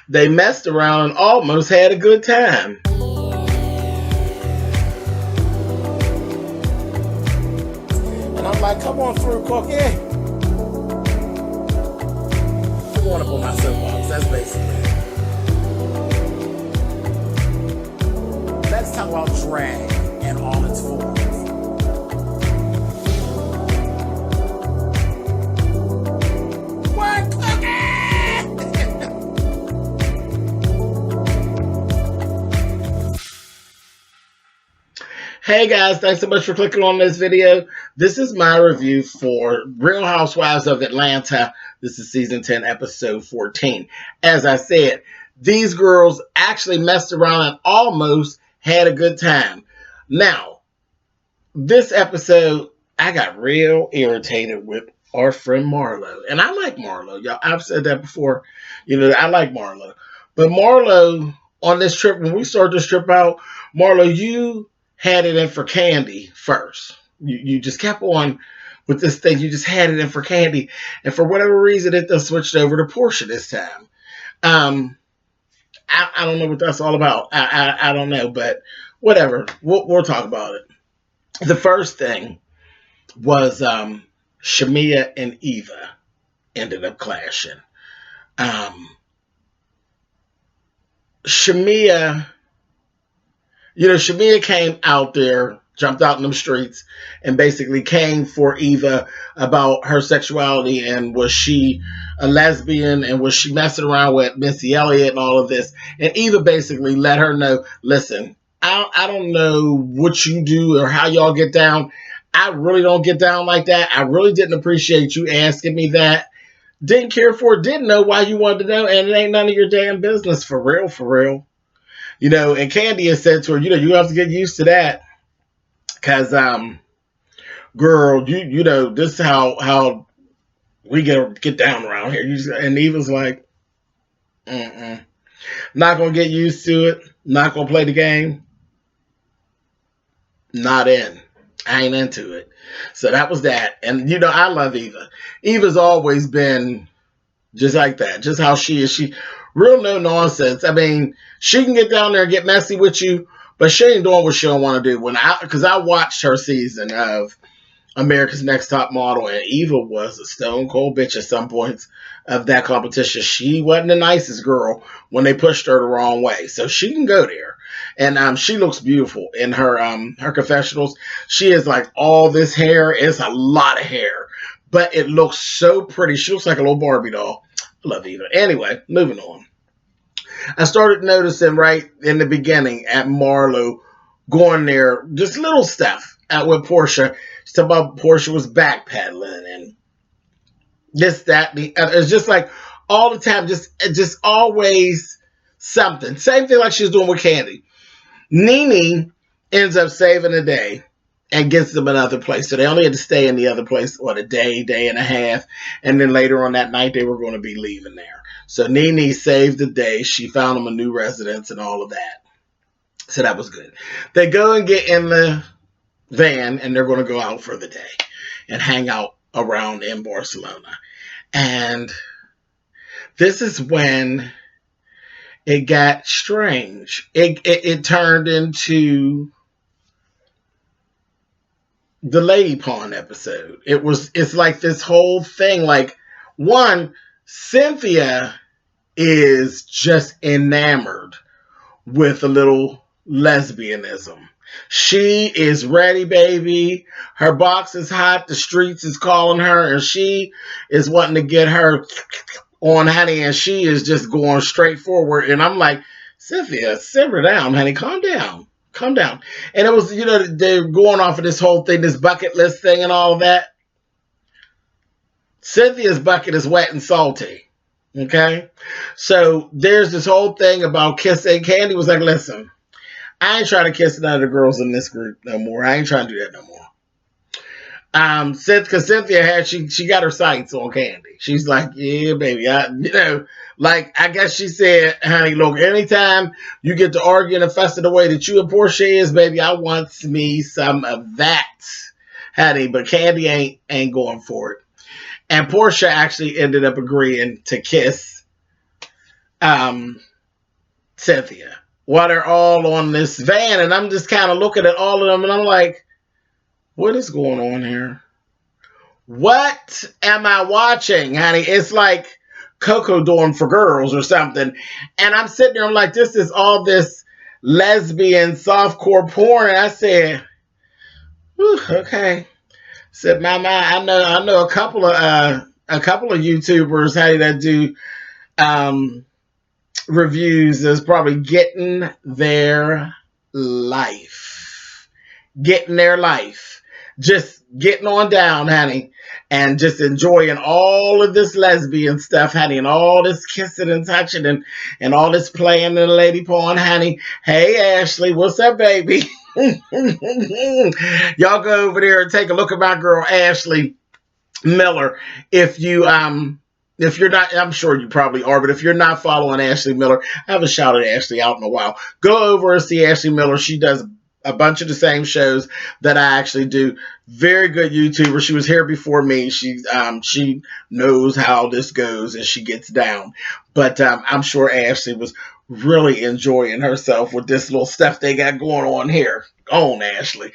They messed around and almost had a good time. And I'm like, come on through, Cookie. I want to put my soapbox. That's basically it. Let's talk about drag and all its forms. What, Cookie? Hey guys, thanks so much for clicking on this video. This is my review for Real Housewives of Atlanta. This is season 10, episode 14. As I said, these girls actually messed around and almost had a good time. Now, this episode, I got real irritated with our friend Marlo. And I like Marlo, y'all. I've said that before. You know, I like Marlo. But Marlo, on this trip, when we started this trip out, Marlo, you had it in for Candy first. You just kept on with this thing. You just had it in for Candy. And for whatever reason, it just switched over to Portia this time. I don't know what that's all about. I don't know, but whatever. We'll talk about it. The first thing was Shamia and Eva ended up clashing. Shamia came out there, jumped out in them streets, and basically came for Eva about her sexuality and was she a lesbian and was she messing around with Missy Elliott and all of this. And Eva basically let her know, listen, I don't know what you do or how y'all get down. I really don't get down like that. I really didn't appreciate you asking me that. Didn't care for it. Didn't know why you wanted to know. And it ain't none of your damn business, for real, for real. You know, and Candy has said to her, you have to get used to that. Because, girl, you know, this is how we get down around here. And Eva's like, not going to get used to it. Not going to play the game. Not in. I ain't into it. So that was that. And, you know, I love Eva. Eva's always been just like that. Just how she is. She real no nonsense. I mean, she can get down there and get messy with you, but she ain't doing what she don't want to do. Because I watched her season of America's Next Top Model, and Eva was a stone cold bitch at some points of that competition. She wasn't the nicest girl when they pushed her the wrong way. So she can go there. And she looks beautiful in her confessionals. She has like all this hair. It's a lot of hair, but it looks so pretty. She looks like a little Barbie doll. I love Eva. Anyway, moving on. I started noticing right in the beginning at Marlo going there, just little stuff out with Portia. She's talking about Portia was backpedaling and this, that, the other. It's just like all the time, just always something. Same thing like she was doing with Candy. Nene ends up saving the day and gets them another place. So they only had to stay in the other place, a day and a half. And then later on that night, they were going to be leaving there. So Nene saved the day. She found them a new residence and all of that. So that was good. They go and get in the van and they're going to go out for the day and hang out around in Barcelona. And this is when it got strange. It turned into the Lady Pawn episode. It's like this whole thing. Like, one, Cynthia is just enamored with a little lesbianism. She is ready, baby. Her box is hot. The streets is calling her, and she is wanting to get her on, honey, and she is just going straight forward. And I'm like, Cynthia, simmer down, honey. Calm down. Calm down. And it was, they're going off of this whole thing, this bucket list thing and all of that. Cynthia's bucket is wet and salty. Okay? So there's this whole thing about kissing. Candy was like, listen, I ain't trying to kiss none of the girls in this group no more. I ain't trying to do that no more. Because Cynthia she got her sights on Candy. She's like, yeah, baby, I guess she said, honey, look, anytime you get to argue and fuss the way that you and Portia is, baby, I want me some of that, honey. But Candy ain't going for it. And Portia actually ended up agreeing to kiss um, Cynthia, while they're all on this van, and I'm just kind of looking at all of them, and I'm like, what is going on here? What am I watching, honey? It's like Coco Dorm for girls or something. And I'm sitting there, I'm like, this is all this lesbian softcore porn. And I said, okay. Said, my, I know a couple of YouTubers, honey, that do reviews is probably getting their life. Getting their life. Just getting on down, honey, and just enjoying all of this lesbian stuff, honey, and all this kissing and touching and all this playing in the lady porn, honey. Hey, Ashley, what's up, baby? Y'all go over there and take a look at my girl, Ashley Miller. If you're not, I'm sure you probably are, but if you're not following Ashley Miller, I haven't shouted Ashley out in a while. Go over and see Ashley Miller. She does a bunch of the same shows that I actually do. Very good YouTuber. She was here before me. She knows how this goes and she gets down. But I'm sure Ashley was really enjoying herself with this little stuff they got going on here. Go on, Ashley.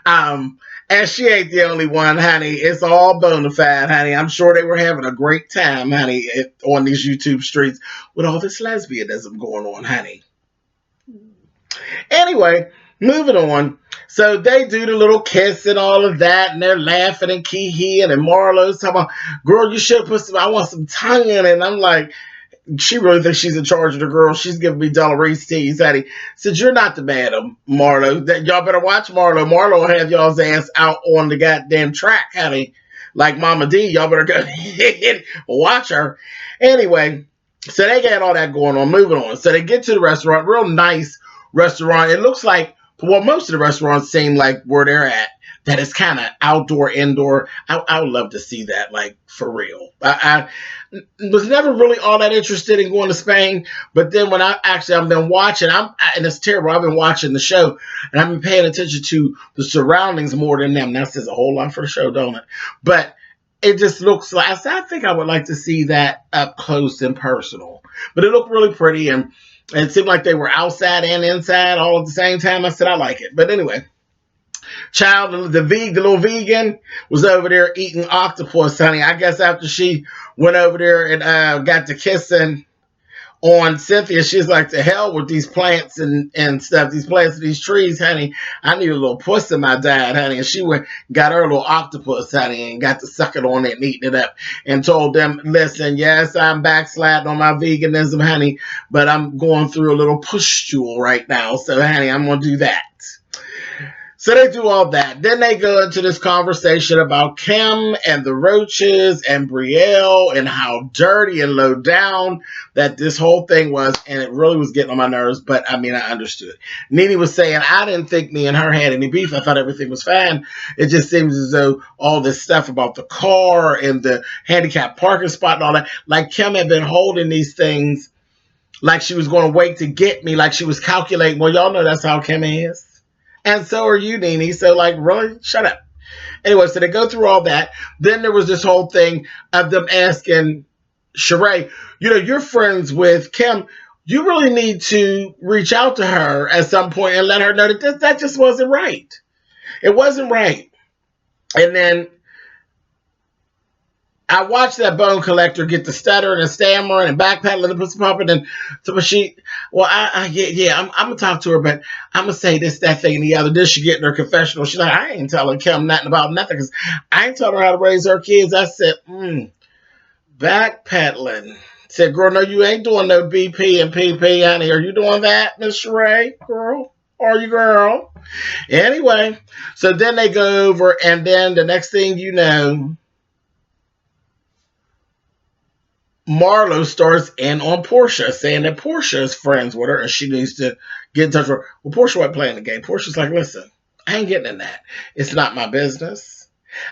And she ain't the only one, honey. It's all bona fide, honey. I'm sure they were having a great time, honey, on these YouTube streets with all this lesbianism going on, honey. Anyway, moving on. So they do the little kiss and all of that, and they're laughing and kee-heeing, and Marlo's talking about, girl, you should put some, I want some tongue in it. And I'm like, she really thinks she's in charge of the girl. She's giving me Della Reese tease, honey. Said, you're not the madam, Marlo. Y'all better watch Marlo. Marlo will have y'all's ass out on the goddamn track, honey. Like Mama D, y'all better go watch her. Anyway, so they got all that going on. Moving on. So they get to the restaurant, real nice restaurant. It looks like, well, most of the restaurants seem like where they're at, that it's kind of outdoor, indoor. I would love to see that, like, for real. I was never really all that interested in going to Spain, but then when I've been watching, and it's terrible, I've been watching the show, and I've been paying attention to the surroundings more than them. That says a whole lot for the show, don't it? But it just looks like, I think I would like to see that up close and personal. But it looked really pretty, and it seemed like they were outside and inside all at the same time. I said, I like it. But anyway, child, the little vegan was over there eating octopus, honey. I guess after she went over there and got to kissing on Cynthia, she's like, to hell with these plants and stuff, these plants and these trees, honey. I need a little puss in my diet, honey. And she got her little octopus, honey, and got to suck it on it and eating it up, and told them, listen, yes, I'm backsliding on my veganism, honey, but I'm going through a little pustule right now. So, honey, I'm going to do that. So they do all that. Then they go into this conversation about Kim and the roaches and Brielle and how dirty and low down that this whole thing was. And it really was getting on my nerves. But, I mean, I understood. Nene was saying, I didn't think me and her had any beef. I thought everything was fine. It just seems as though all this stuff about the car and the handicapped parking spot and all that, like Kim had been holding these things like she was going to wait to get me, like she was calculating. Well, y'all know that's how Kim is. And so are you, Nene. So, like, really? Shut up. Anyway, so they go through all that. Then there was this whole thing of them asking Sheree, you're friends with Kim. You really need to reach out to her at some point and let her know that that just wasn't right. It wasn't right. And then I watched that bone collector get the stuttering and stammering and backpedaling and pussy pumping, and so I'm gonna talk to her, but I'm gonna say this, that thing, and the other. Then she get in her confessional. She's like, I ain't telling Kim nothing about nothing because I ain't telling her how to raise her kids. I said, backpedaling. Said, girl, no, you ain't doing no BP and PP, honey. Are you doing that, Miss Sheree, girl? Are you, girl? Anyway, so then they go over, and then the next thing you know, Marlo starts in on Portia, saying that Portia is friends with her and she needs to get in touch with her. Well, Portia wasn't playing the game. Portia's like, listen, I ain't getting in that. It's not my business.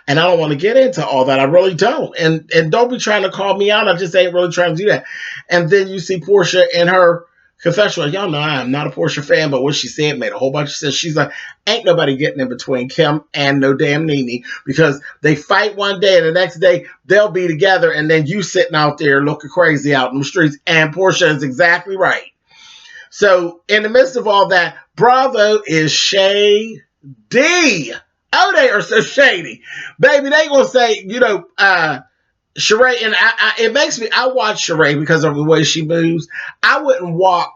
And I don't want to get into all that. I really don't. And don't be trying to call me out. I just ain't really trying to do that. And then you see Portia in her confessional. Y'all know I am not a Portia fan, but what she said made a whole bunch of sense. She's like, ain't nobody getting in between Kim and no damn Nene, because they fight one day and the next day they'll be together, and then you sitting out there looking crazy out in the streets. And Portia is exactly right. So in the midst of all that, Bravo is shady. Oh, they are so shady. Baby, they gonna say, Sheree, and it makes me, I watch Sheree because of the way she moves. I wouldn't walk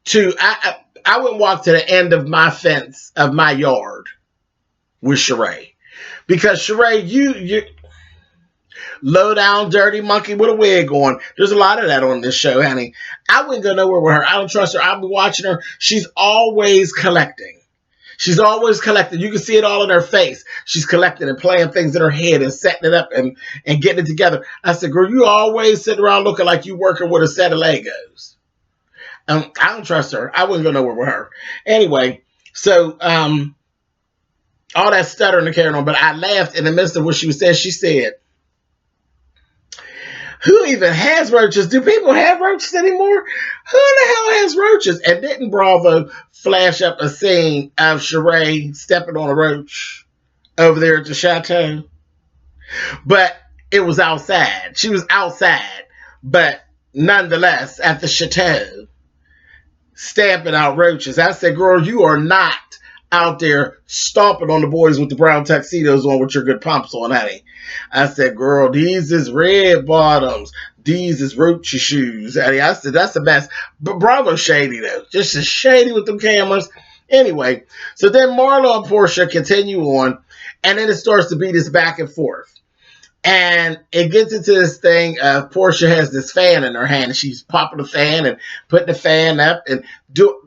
to the end of my fence of my yard with Sheree, because Sheree, you low down dirty monkey with a wig on. There's a lot of that on this show, honey. I wouldn't go nowhere with her. I don't trust her. I'll be watching her. She's always collecting. She's always collecting. You can see it all in her face. She's collecting and playing things in her head and setting it up and getting it together. I said, girl, you always sit around looking like you working with a set of Legos. I don't trust her. I wouldn't go nowhere with her. Anyway, so all that stuttering and carrying on, but I laughed in the midst of what she was saying. She said, who even has roaches? Do people have roaches anymore? Who the hell has roaches? And didn't Bravo flash up a scene of Sheree stepping on a roach over there at the chateau? But it was outside. She was outside. But nonetheless, at the chateau, stamping out roaches. I said, girl, you are not out there stomping on the boys with the brown tuxedos on with your good pumps on, honey. I said, girl, these is red bottoms. These is roachy shoes. Honey, I said, that's the best. But Bravo shady, though. Just as shady with them cameras. Anyway, so then Marlo and Portia continue on, and then it starts to be this back and forth. And it gets into this thing of Portia has this fan in her hand, and she's popping the fan and putting the fan up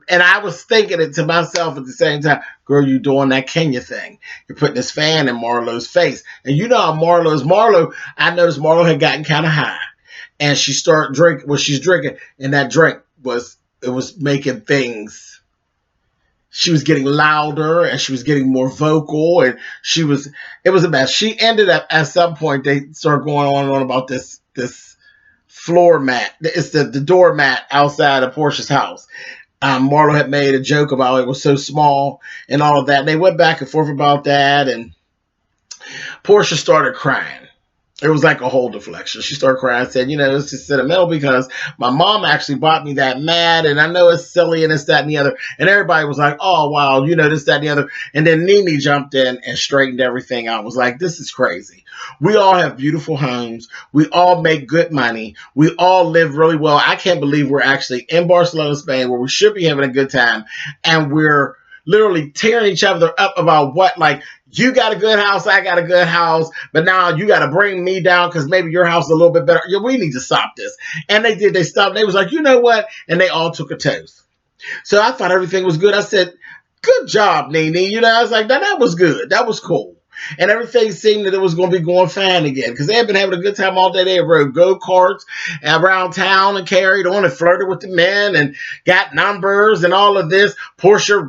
and I was thinking it to myself at the same time, girl, you doing that Kenya thing. You're putting this fan in Marlo's face. And you know how Marlo, I noticed Marlo had gotten kind of high. And she started drinking what she's drinking, and that drink was making things. She was getting louder and she was getting more vocal, and it was a mess. She ended up at some point, they started going on and on about this floor mat. It's the doormat outside of Portia's house. Marlo had made a joke about it was so small and all of that. And they went back and forth about that, and Portia started crying. It was like a whole deflection. She started crying and said, it's just sentimental because my mom actually bought me that mat, and I know it's silly and this, that, and the other. And everybody was like, oh, wow, this, that, and the other. And then Nene jumped in and straightened everything out. Was like, this is crazy. We all have beautiful homes. We all make good money. We all live really well. I can't believe we're actually in Barcelona, Spain, where we should be having a good time, and we're literally tearing each other up about what, like, you got a good house, I got a good house, but now you got to bring me down because maybe your house is a little bit better. We need to stop this. And they did. They stopped. They was like, you know what? And they all took a toast. So I thought everything was good. I said, good job, Nene. I was like, that was good. That was cool. And everything seemed that it was going to be going fine again because they had been having a good time all day. They rode go-karts around town and carried on and flirted with the men and got numbers and all of this. Portia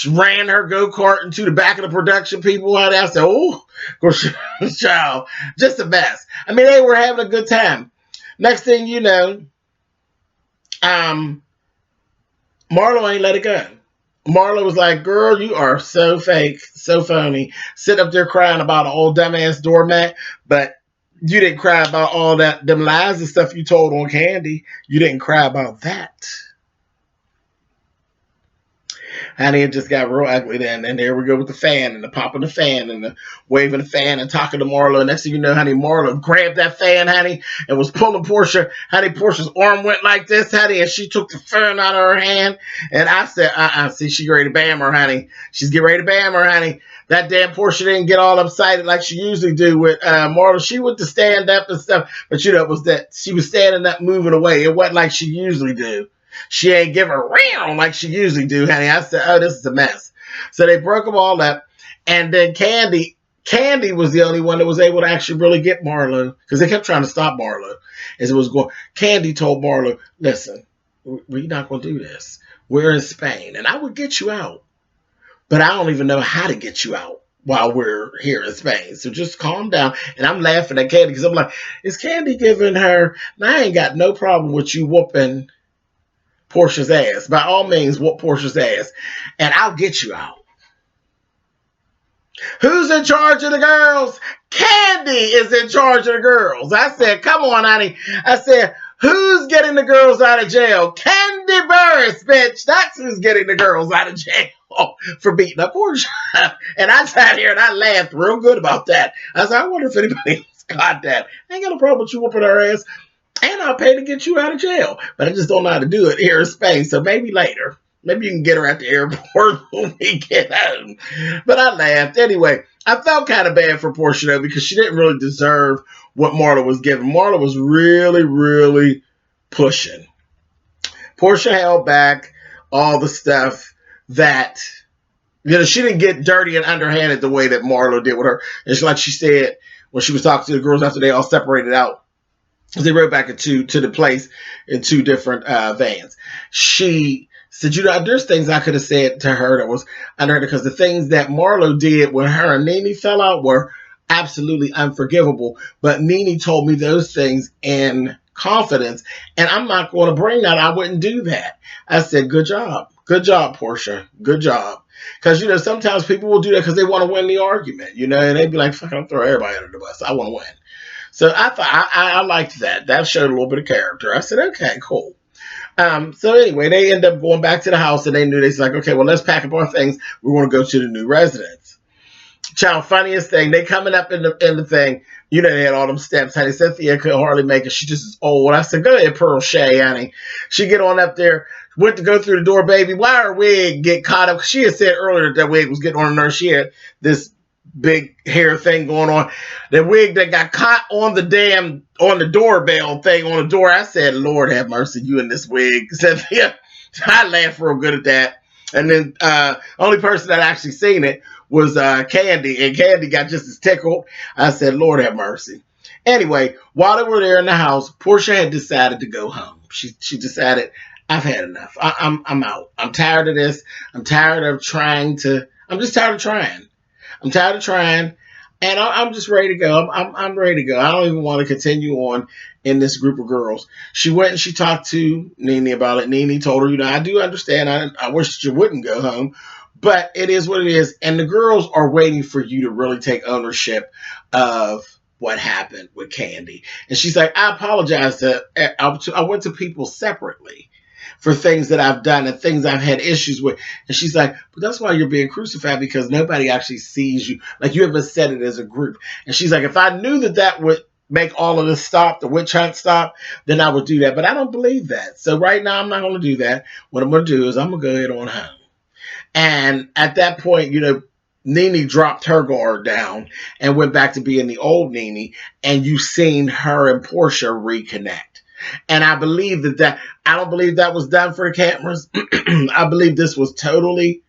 ran her go-kart into the back of the production people. I said, oh, child, just the best. I mean, they were having a good time. Next thing you know, Marlo ain't let it go. Marlo was like, girl, you are so fake, so phony. Sit up there crying about an old dumbass doormat, but you didn't cry about all them lies and stuff you told on Candy. You didn't cry about that. Honey, it just got real ugly then. And there we go with the fan and the popping the fan and the waving the fan and talking to Marlo. Next thing you know, honey, Marlo grabbed that fan, honey, and was pulling Portia. Honey, Portia's arm went like this, honey, and she took the fan out of her hand. And I said, see, she ready to bam her, honey. She's getting ready to bam her, honey. That damn Portia didn't get all excited like she usually do with Marlo. She went to stand up and stuff, but it was that she was standing up, moving away. It wasn't like she usually do. She ain't give her round like she usually do, honey. I said, oh, this is a mess. So they broke them all up. And then Candy was the only one that was able to actually really get Marlo, because they kept trying to stop Marlo as it was going. Candy told Marlo, listen, we're not going to do this. We're in Spain, and I would get you out, but I don't even know how to get you out while we're here in Spain. So just calm down. And I'm laughing at Candy because I'm like, is Candy giving her, now I ain't got no problem with you whooping Portia's ass. By all means, whoop Portia's ass. And I'll get you out. Who's in charge of the girls? Candy is in charge of the girls. I said, come on, honey. I said, who's getting the girls out of jail? Candy Burris, bitch. That's who's getting the girls out of jail for beating up Portia. And I sat here and I laughed real good about that. I said, I wonder if anybody else got that. I ain't got no problem with you whooping her ass. And I'll pay to get you out of jail. But I just don't know how to do it here in Spain. So maybe later. Maybe you can get her at the airport when we get home. But I laughed. Anyway, I felt kind of bad for Portia, though, because she didn't really deserve what Marla was giving. Marla was really, really pushing. Portia held back all the stuff that, she didn't get dirty and underhanded the way that Marla did with her. And like she said, when she was talking to the girls after they all separated out, they rode back to the place in 2 different vans. She said, there's things I could have said to her that was unheard, because the things that Marlo did when her and Nene fell out were absolutely unforgivable. But Nene told me those things in confidence, and I'm not going to bring that. I wouldn't do that. I said, good job. Good job, Portia. Good job. Because, sometimes people will do that because they want to win the argument, and they'd be like, fuck, I'll throw everybody under the bus. I want to win. So I thought I liked that. That showed a little bit of character. I said, okay, cool. So anyway, they end up going back to the house, and they knew, they're like, okay, well, let's pack up our things. We want to go to the new residence. Child, funniest thing, they coming up in the thing, they had all them steps. Honey, Cynthia could hardly make it. She just is old. I said, go ahead, Pearl Shay, honey. She get on up there, went to go through the door, baby. Why her wig get caught up? She had said earlier that wig was getting on her nerves. She had this big hair thing going on. The wig that got caught on the doorbell thing on the door. I said, Lord have mercy, you in this wig. Cynthia. I laughed real good at that. And then only person that actually seen it was Candy. And Candy got just as tickled. I said, Lord have mercy. Anyway, while they were there in the house, Portia had decided to go home. She decided, I've had enough. I'm out. I'm tired of this. I'm just tired of trying. I'm tired of trying, and I'm just ready to go. I'm ready to go. I don't even want to continue on in this group of girls. She went and she talked to Nene about it. Nene told her, I do understand. I wish that you wouldn't go home, but it is what it is. And the girls are waiting for you to really take ownership of what happened with Candy. And she's like, I apologize. I went to people separately for things that I've done and things I've had issues with. And she's like, but that's why you're being crucified, because nobody actually sees you. Like, you haven't said it as a group. And she's like, if I knew that would make all of this stop, the witch hunt stop, then I would do that. But I don't believe that. So right now, I'm not going to do that. What I'm going to do is I'm going to go ahead on home. And at that point, Nene dropped her guard down and went back to being the old Nene. And you've seen her and Portia reconnect. And I believe I don't believe that was done for the cameras. I believe this was totally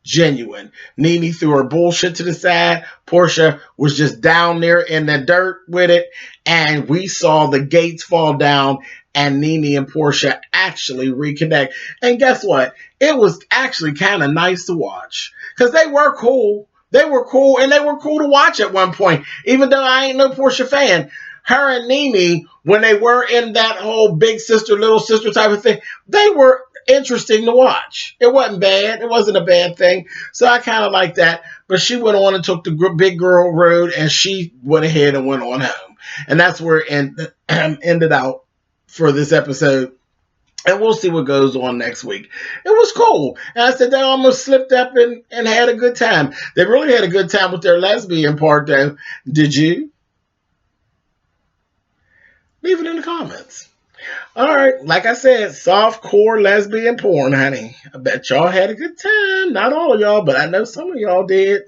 genuine. Nene threw her bullshit to the side. Portia was just down there in the dirt with it. And we saw the gates fall down, and Nene and Portia actually reconnect. And guess what? It was actually kind of nice to watch, because they were cool. They were cool, and they were cool to watch at one point. Even though I ain't no Portia fan, her and Nene, when they were in that whole big sister, little sister type of thing, they were interesting to watch. It wasn't bad. It wasn't a bad thing. So I kind of like that. But she went on and took the big girl road, and she went ahead and went on home. And that's where it ended out for this episode. And we'll see what goes on next week. It was cool. And I said they almost slipped up and had a good time. They really had a good time with their lesbian part, though. Did you? Leave it in the comments. All right. Like I said, soft-core lesbian porn, honey. I bet y'all had a good time. Not all of y'all, but I know some of y'all did.